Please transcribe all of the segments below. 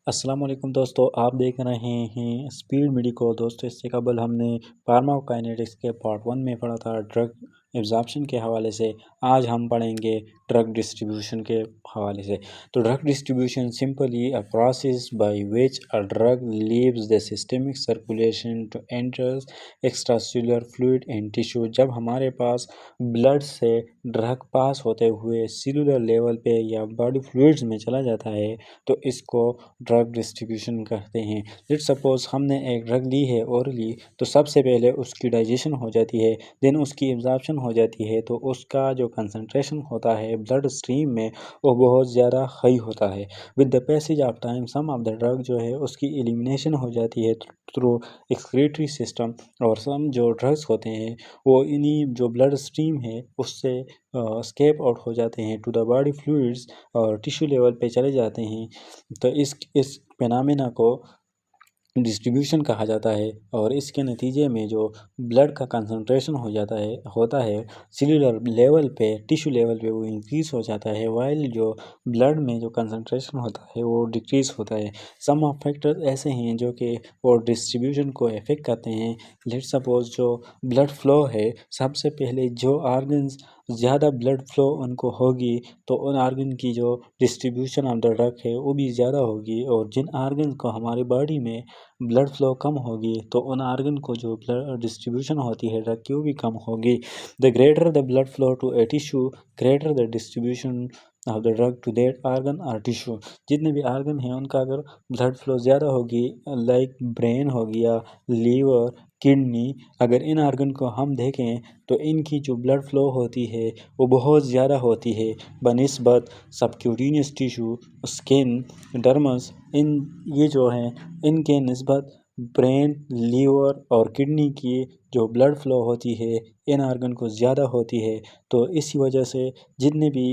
अस्सलाम वालेकुम दोस्तों, आप देख रहे हैं स्पीड मेडिको। दोस्तों, इससे कबल हमने फार्माकोकाइनेटिक्स के पार्ट 1 में पढ़ा था ड्रग एब्जॉर्प्शन के हवाले से। आज हम पढ़ेंगे ड्रग डिस्ट्रीब्यूशन के हवाले से। तो drug distribution simply a process by which a drug leaves the systemic circulation to enters extracellular fluid and tissue. जब हमारे पास ब्लड से ड्रग पास होते हुए सेलुलर लेवल पे या बॉडी फ्लूइड्स में चला जाता है तो इसको ड्रग डिस्ट्रीब्यूशन कहते हैं। लेट सपोज हमने एक ड्रग ली है ओरली, तो सबसे पहले उसकी डाइजेशन हो जाती है, देन उसकी एब्जॉर्प्शन हो जाती है। तो उसका जो कंसंट्रेशन होता है ब्लड स्ट्रीम में वो बहुत ज़्यादा हाई होता है। With the passage of time some of the drug जो है उसकी एलिमिनेशन हो जाती है थ्रू एक्सक्रीटरी सिस्टम, और सम जो ड्रग्स होते हैं वो इन्हीं जो ब्लड स्ट्रीम है उससे स्केप आउट हो जाते हैं टू द बॉडी फ्लूइड्स और टिश्यू लेवल पे चले जाते हैं। तो इस फिनोमेना को डिस्ट्रीब्यूशन कहा जाता है, और इसके नतीजे में जो ब्लड का कंसंट्रेशन होता है सेलुलर लेवल पे, टिश्यू लेवल पे वो इंक्रीज़ हो जाता है, वाइल जो ब्लड में जो कंसंट्रेशन होता है वो डिक्रीज़ होता है। सम ऑफ फैक्टर्स ऐसे हैं जो कि वो डिस्ट्रीब्यूशन को इफ़ेक्ट करते हैं। लेट सपोज जो ब्लड फ्लो है, सबसे पहले जो ऑर्गन्स ज़्यादा ब्लड फ्लो उनको होगी तो उन आर्गन की जो डिस्ट्रीब्यूशन ऑफ द ड्रग है वो भी ज़्यादा होगी, और जिन आर्गन को हमारी बॉडी में ब्लड फ्लो कम होगी तो उन आर्गन को जो ब्लड डिस्ट्रीब्यूशन होती है ड्रग की वो भी कम होगी। The greater the blood flow to a tissue, greater the distribution of the drug to that organ और टिश्यू। जितने भी आर्गन हैं उनका अगर ब्लड फ्लो ज़्यादा होगी, लाइक ब्रेन हो गया, लीवर, किडनी, अगर इन आर्गन को हम देखें तो इनकी जो ब्लड फ्लो होती है वो बहुत ज़्यादा होती है बनिस्बत सबक्यूटेनियस टिश्यू, स्किन, डर्मस, इन ये जो हैं इनके निस्बत ब्रेन, लीवर और किडनी की जो ब्लड फ्लो होती है इन आर्गन को ज़्यादा होती है। तो इसी वजह से जितने भी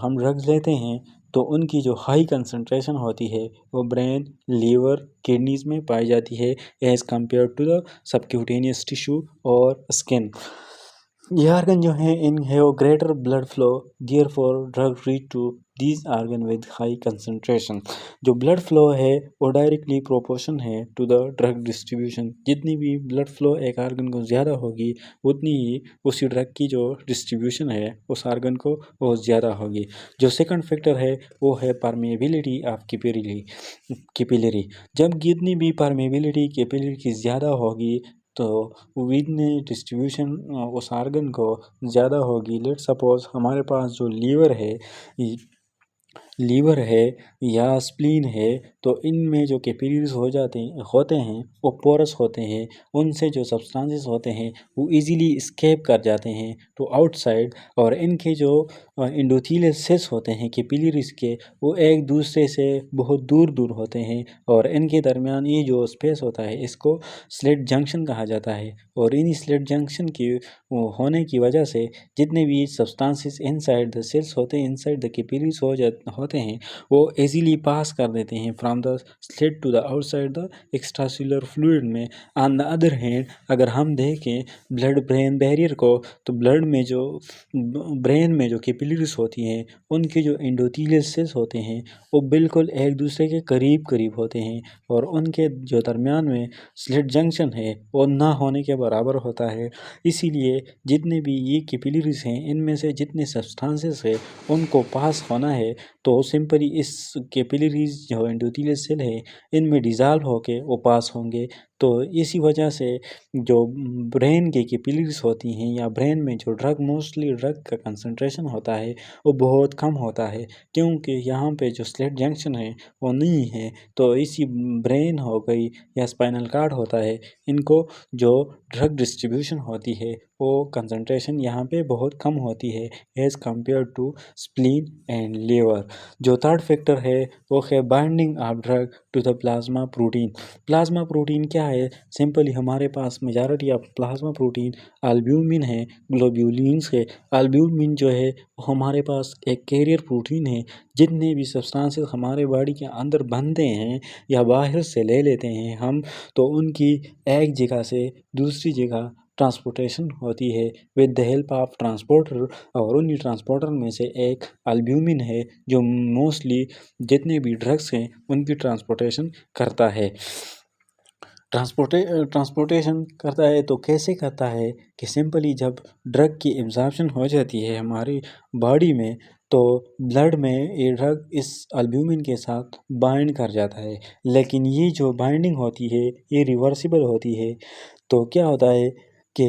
हम ड्रग्स लेते हैं तो उनकी जो हाई कंसंट्रेशन होती है वो ब्रेन, लीवर, किडनीज़ में पाई जाती है as compare to the subcutaneous tissue और स्किन। ये आर्गन जो हैं in have greater blood flow, therefore drug reach to these organ with high concentration. जो ब्लड फ्लो है वो डायरेक्टली प्रोपोर्शन है टू द ड्रग डिस्ट्रीब्यूशन। जितनी भी ब्लड फ्लो एक आर्गन को ज़्यादा होगी उतनी ही उसी ड्रग की जो डिस्ट्रीब्यूशन है उस आर्गन को वो ज़्यादा होगी। जो सेकंड फैक्टर है वो है परमेबिलिटी ऑफ कैपिलरी। जब जितनी भी परमेबिलिटी कैपिलरी की ज़्यादा होगी तो विद डिस्ट्रीब्यूशन उस आर्गन को ज़्यादा होगी। लेट सपोज हमारे पास जो लीवर है या स्प्लीन है, तो इनमें जो कैपिलरीज होते हैं वो पोरस होते हैं। उनसे जो सब्सटेंसेस होते हैं वो इजीली स्केप कर जाते हैं टू आउटसाइड, और इनके जो एंडोथेलियल सेल्स होते हैं कैपिलरीज के वो एक दूसरे से बहुत दूर दूर होते हैं, और इनके दरमियान ये जो स्पेस होता है इसको स्लिट जंक्शन कहा जाता है। और इन स्लिट जंक्शन की होने की वजह से जितने भी सब्सटेंसेस इनसाइड द सेल्स होते हैं, इनसाइड द कैपिलरीज होते हैं, वो इजीली पास कर देते हैं from the slit to the outside the extracellular fluid में। ऑन द अदर हैंड अगर हम देखें ब्लड ब्रेन बैरियर को, तो ब्रेन में जो कैपिलरीज होती हैं उनके जो एंडोथेलियल सेल्स होते हैं वो बिल्कुल एक दूसरे के करीब करीब होते हैं, और उनके जो दरमियान में स्लिट जंक्शन है वो ना होने के बराबर होता है। इसीलिए जितने भी ये कैपिलरीज हैं इनमें से जितने सब्सटेंसेस है उनको पास होना है तो सिंपली इस कैपिलरीज जो एंडोथेलियल सेल है इनमें डिज़ाल्व होके वो पास होंगे। तो इसी वजह से जो ब्रेन की कैपिलरीज होती हैं या ब्रेन में जो मोस्टली ड्रग का कंसंट्रेशन होता है वो बहुत कम होता है, क्योंकि यहाँ पे जो स्लिट जंक्शन है वो नहीं है। तो इसी ब्रेन हो गई या स्पाइनल कार्ड होता है, इनको जो ड्रग डिस्ट्रीब्यूशन होती है वो कंसंट्रेशन यहाँ पे बहुत कम होती है as compare to spleen and liver. जो थर्ड फैक्टर है वो है binding of drug to the plasma protein. Plasma protein क्या है? सिंपली हमारे पास majority of plasma protein albumin है, ग्लोब्यूलिन्स है। एल्ब्यूमिन जो है वो हमारे पास एक कैरियर प्रोटीन है। जितने भी सब्सटेंसेस हमारे बॉडी के अंदर बनते हैं या बाहर से ले लेते हैं हम, तो उनकी एक जगह से दूसरी जगह ट्रांसपोर्टेशन होती है with the help of transporter, और उन्हीं ट्रांसपोर्टर में से एक अल्ब्यूमिन है जो मोस्टली जितने भी ड्रग्स हैं उनकी ट्रांसपोर्टेशन करता है। ट्रांसपोर्टेशन करता है तो कैसे करता है कि सिंपली जब ड्रग की एब्जॉर्प्शन हो जाती है हमारी बॉडी में, तो ब्लड में ये ड्रग इस अल्ब्यूमिन के साथ बाइंड कर जाता है। लेकिन ये जो बाइंडिंग होती है ये रिवर्सिबल होती है। तो क्या होता है कि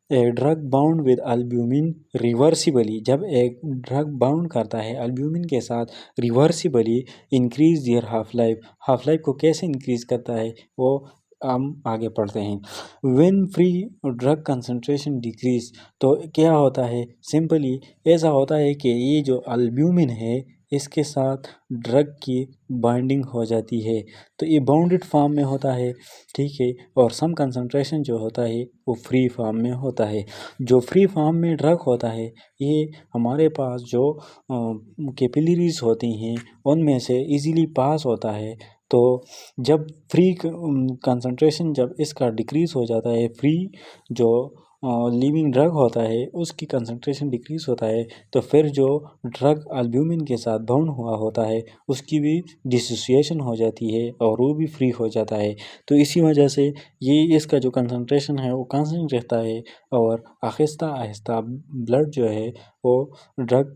drug bound with albumin reversibly, जब एक ड्रग बाउंड करता है अल्ब्यूमिन के साथ reversibly, increase their half life को कैसे इंक्रीज करता है वो हम आगे पढ़ते हैं। When free drug concentration decrease, तो क्या होता है, सिंपली ऐसा होता है कि ये जो अल्ब्यूमिन है इसके साथ ड्रग की बाइंडिंग हो जाती है, तो ये बाउंडेड फॉर्म में होता है, ठीक है। और सम कंसंट्रेशन जो होता है वो फ्री फॉर्म में होता है। जो फ्री फॉर्म में ड्रग होता है ये हमारे पास जो कैपिलरीज होती हैं उनमें से इजीली पास होता है। तो जब फ्री कंसंट्रेशन जब इसका डिक्रीज़ हो जाता है, फ्री जो लिविंग ड्रग होता है उसकी कंसंट्रेशन डिक्रीज़ होता है, तो फिर जो ड्रग अल्ब्यूमिन के साथ बाउंड हुआ होता है उसकी भी डिसोसिएशन हो जाती है और वो भी फ्री हो जाता है। तो इसी वजह से ये इसका जो कंसंट्रेशन है वो कांस्टेंट रहता है और आहिस्ता आहिस्ता ब्लड जो है वो ड्रग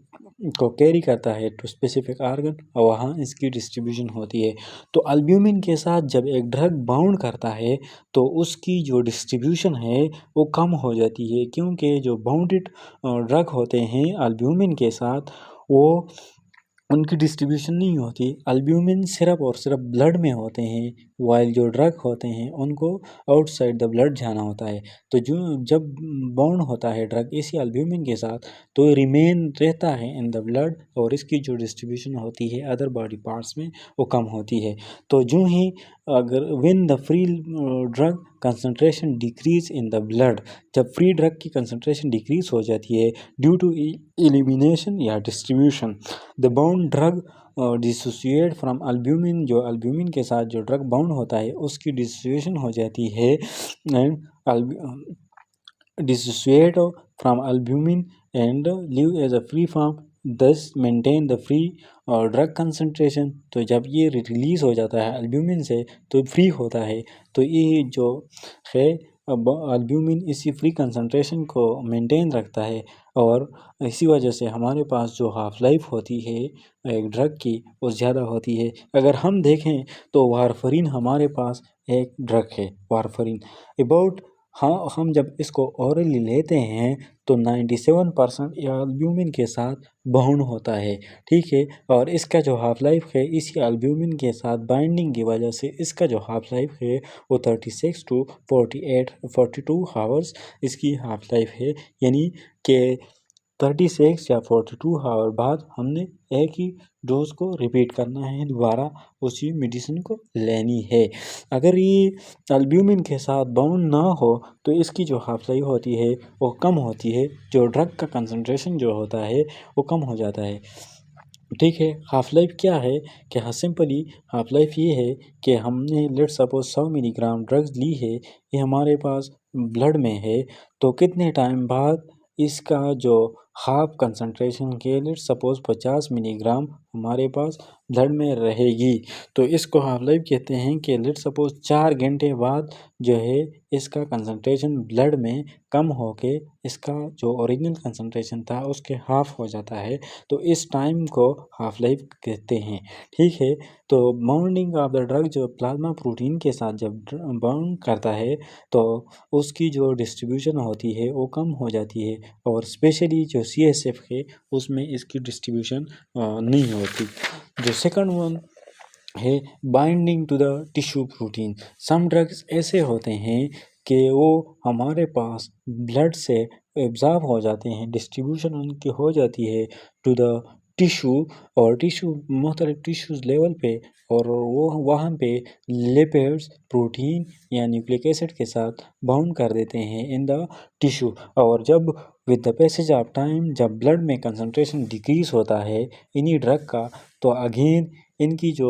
को कैरी करता है टू स्पेसिफिक आर्गन और वहाँ इसकी डिस्ट्रीब्यूशन होती है। तो अल्ब्यूमिन के साथ जब एक ड्रग बाउंड करता है तो उसकी जो डिस्ट्रीब्यूशन है वो कम हो जाती है, क्योंकि जो बाउंडेड ड्रग होते हैं अल्ब्यूमिन के साथ वो उनकी डिस्ट्रीब्यूशन नहीं होती। अल्ब्यूमिन सिर्फ और सिर्फ ब्लड में होते हैं, वाइल जो ड्रग होते हैं उनको आउटसाइड द ब्लड जाना होता है। तो जो जब बाउंड होता है ड्रग इसी अल्ब्यूमिन के साथ तो रिमेन रहता है इन द ब्लड और इसकी जो डिस्ट्रीब्यूशन होती है अदर बॉडी पार्ट्स में वो कम होती है। तो जो ही अगर when the free drug concentration decrease in the blood, जब फ्री ड्रग की कंसंट्रेशन डिक्रीज हो जाती है ड्यू टू एलिमिनेशन या distribution, the bound drug dissociate from albumin, जो अल्ब्यूमिन के साथ जो ड्रग बाउंड होता है उसकी डिसोसिएशन हो जाती है and dissociate from albumin and live as a free form, thus maintain the free drug concentration. तो जब ये रिलीज़ हो जाता है अल्ब्यूमिन से तो फ्री होता है, तो ये जो है अल्ब्यूमिन इसी फ्री कंसंट्रेशन को मेंटेन रखता है और इसी वजह से हमारे पास जो हाफ लाइफ होती है एक ड्रग की वो ज़्यादा होती है। अगर हम देखें तो वारफरीन हमारे पास एक ड्रग है वारफरीन, अबाउट हाँ हम जब इसको ओरली लेते हैं तो 97% एल्ब्यूमिन के साथ बाउंड होता है, ठीक है। और इसका जो हाफ लाइफ है इसी एल्ब्यूमिन के साथ बाइंडिंग की वजह से इसका जो हाफ लाइफ है वो 36 टू 42 हावर्स इसकी हाफ लाइफ है, यानी कि 36 या 42 आवर बाद हमने एक ही डोज को रिपीट करना है, दोबारा उसी मेडिसिन को लेनी है। अगर ये अल्ब्यूमिन के साथ बाउंड ना हो तो इसकी जो हाफ लाइफ होती है वो कम होती है, जो ड्रग का कंसंट्रेशन जो होता है वो कम हो जाता है, ठीक है। हाफ लाइफ क्या है कि हाँ सिंपली हाफ लाइफ ये है कि हमने लेट सपोज 100 मिलीग्राम ड्रग्स ली है, ये हमारे पास ब्लड में है, तो कितने टाइम बाद इसका जो हाफ कंसंट्रेशन के लेट सपोज 50 मिलीग्राम हमारे पास ब्लड में रहेगी, तो इसको हाफ लाइफ कहते हैं कि लेट सपोज 4 घंटे बाद जो है इसका कंसंट्रेशन ब्लड में कम होके इसका जो ओरिजिनल कंसंट्रेशन था उसके हाफ हो जाता है, तो इस टाइम को हाफ लाइफ कहते हैं, ठीक है। तो बाउंडिंग ऑफ द ड्रग जो प्लाज्मा प्रोटीन के साथ जब बाउंड करता है तो उसकी जो डिस्ट्रीब्यूशन होती है वो कम हो जाती है और स्पेशली जो CSF है उसमें इसकी डिस्ट्रीब्यूशन नहीं होती। जो सेकंड वन है binding to the tissue protein, some drugs ऐसे होते हैं कि वो हमारे पास ब्लड से एब्जॉर्ब हो जाते हैं, डिस्ट्रीब्यूशन उनकी हो जाती है टू द टिश्यू, और टिश्यू मुख्तलिफ टिश्यूज़ लेवल पे, और वो वहाँ पे लिपिड्स प्रोटीन या न्यूक्लिक एसिड के साथ बाउंड कर देते हैं इन द टिश्यू। और जब with the passage of time जब ब्लड में कंसंट्रेशन डिक्रीज होता है इन्हीं ड्रग का, तो अगेन इनकी जो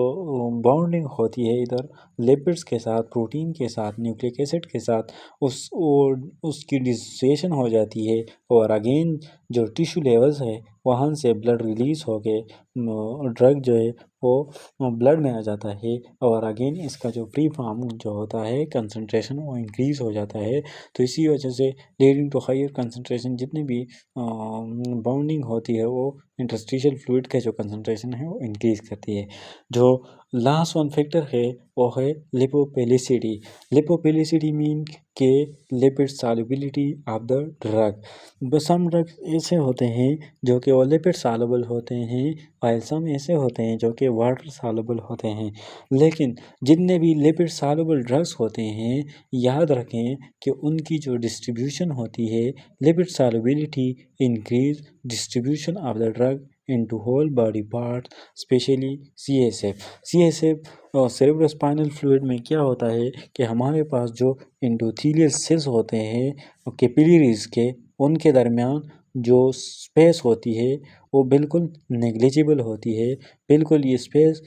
बाउंडिंग होती है इधर लिपिड्स के साथ, प्रोटीन के साथ, न्यूक्लिक एसिड के साथ उसकी डिसोसिएशन हो जाती है और अगेन जो टिश्यू लेवल्स है वहाँ से ब्लड रिलीज हो के ड्रग जो है वो ब्लड में आ जाता है और अगेन इसका जो फ्री फॉर्म जो होता है कंसंट्रेशन वो इंक्रीज़ हो जाता है। तो इसी वजह से लीडिंग टू हायर कंसंट्रेशन जितनी भी बाउंडिंग होती है वो इंटरस्टिशियल फ्लूइड का जो कंसंट्रेशन है वो इंक्रीज़ करती है। जो लास्ट वन फैक्टर है वो है लिपोपेलिसिटी। लिपोपेलिसिटी मीन के lipid solubility of the drug. Some drug ऐसे होते हैं जो कि वो लिपिड सॉल्युबल होते हैं और सम ऐसे होते हैं जो कि वाटर सॉल्युबल होते हैं। लेकिन जितने भी लिपिड सॉल्युबल ड्रग्स होते हैं याद रखें कि उनकी जो डिस्ट्रीब्यूशन होती है lipid solubility increase distribution of the drug into whole body parts, specially CSF और सेरेब्रोस्पाइनल फ्लूइड में क्या होता है कि हमारे पास जो एंडोथेलियल सेल्स होते हैं कैपिलरीज के उनके दरमियान जो स्पेस होती है वो बिल्कुल नेग्लिजिबल होती है। बिल्कुल ये स्पेस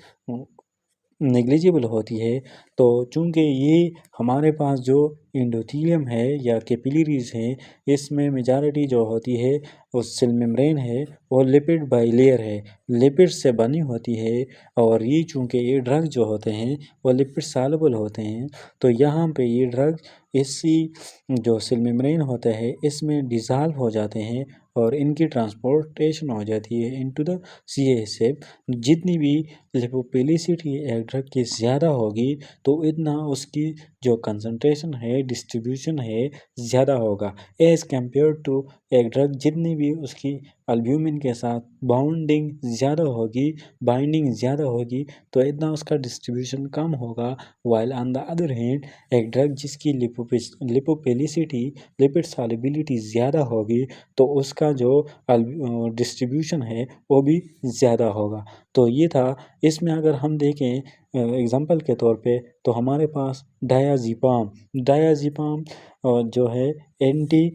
नेग्लिजिबल होती है। तो चूँकि ये हमारे पास जो एंडोथेलियम है या कैपिलरीज हैं इसमें मेजॉरिटी जो होती है वो सेल मेम्ब्रेन है वो लिपिड बाइलेयर है, लिपिड से बनी होती है। और ये चूँकि ये ड्रग जो होते हैं वो लिपिड सॉल्युबल होते हैं तो यहाँ पे ये ड्रग इसी जो सेल मेम्ब्रेन होता है इसमें डिज़ाल्व हो जाते हैं और इनकी ट्रांसपोर्टेशन हो जाती है इनटू द CSF। जितनी भी लिपोपिलिसिटी एक ड्रग की ज़्यादा होगी तो इतना उसकी जो कंसंट्रेशन है डिस्ट्रीब्यूशन है ज़्यादा होगा एज़ कम्पेयर टू एक ड्रग जितनी भी उसकी अल्ब्यूमिन के साथ बाइंडिंग ज़्यादा होगी तो इतना उसका डिस्ट्रीब्यूशन कम होगा। While on the other hand एक ड्रग जिसकी लिपोपिलिसिटी लिपिड सॉल्युबिलिटी ज़्यादा होगी तो उसका जो डिस्ट्रीब्यूशन है वो भी ज़्यादा होगा। तो ये था। इसमें अगर हम देखें एग्जांपल के तौर पे तो हमारे पास डायाज़ेपाम जो है एंटी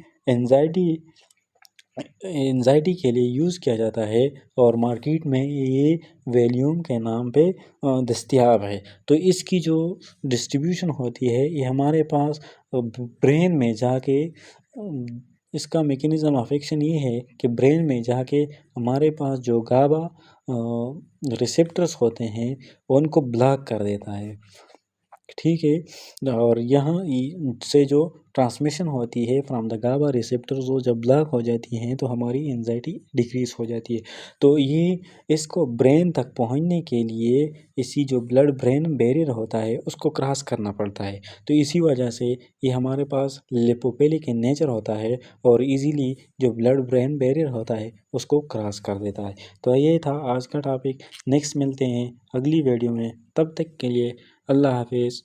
एंजाइटी के लिए यूज़ किया जाता है और मार्केट में ये वैल्यूम के नाम पे दस्तयाब है। तो इसकी जो डिस्ट्रीब्यूशन होती है ये हमारे पास ब्रेन में जाके इसका मैकेनिज़्म ऑफ एक्शन ये है कि ब्रेन में जाके हमारे पास जो गाबा रिसेप्टर्स होते हैं उनको ब्लॉक कर देता है। ठीक है। और यहाँ से जो ट्रांसमिशन होती है फ्रॉम द गाबा रिसेप्टर्स वो जब ब्लॉक हो जाती हैं तो हमारी एंजाइटी डिक्रीज़ हो जाती है। तो ये इसको ब्रेन तक पहुँचने के लिए इसी जो ब्लड ब्रेन बैरियर होता है उसको क्रॉस करना पड़ता है। तो इसी वजह से ये हमारे पास लिपोपिलिक इन नेचर होता है और इजीली जो ब्लड ब्रेन बैरियर होता है उसको क्रॉस कर देता है। तो ये था आज का टॉपिक। नेक्स्ट मिलते हैं अगली वीडियो में, तब तक के लिए अल्लाह हाफिज़।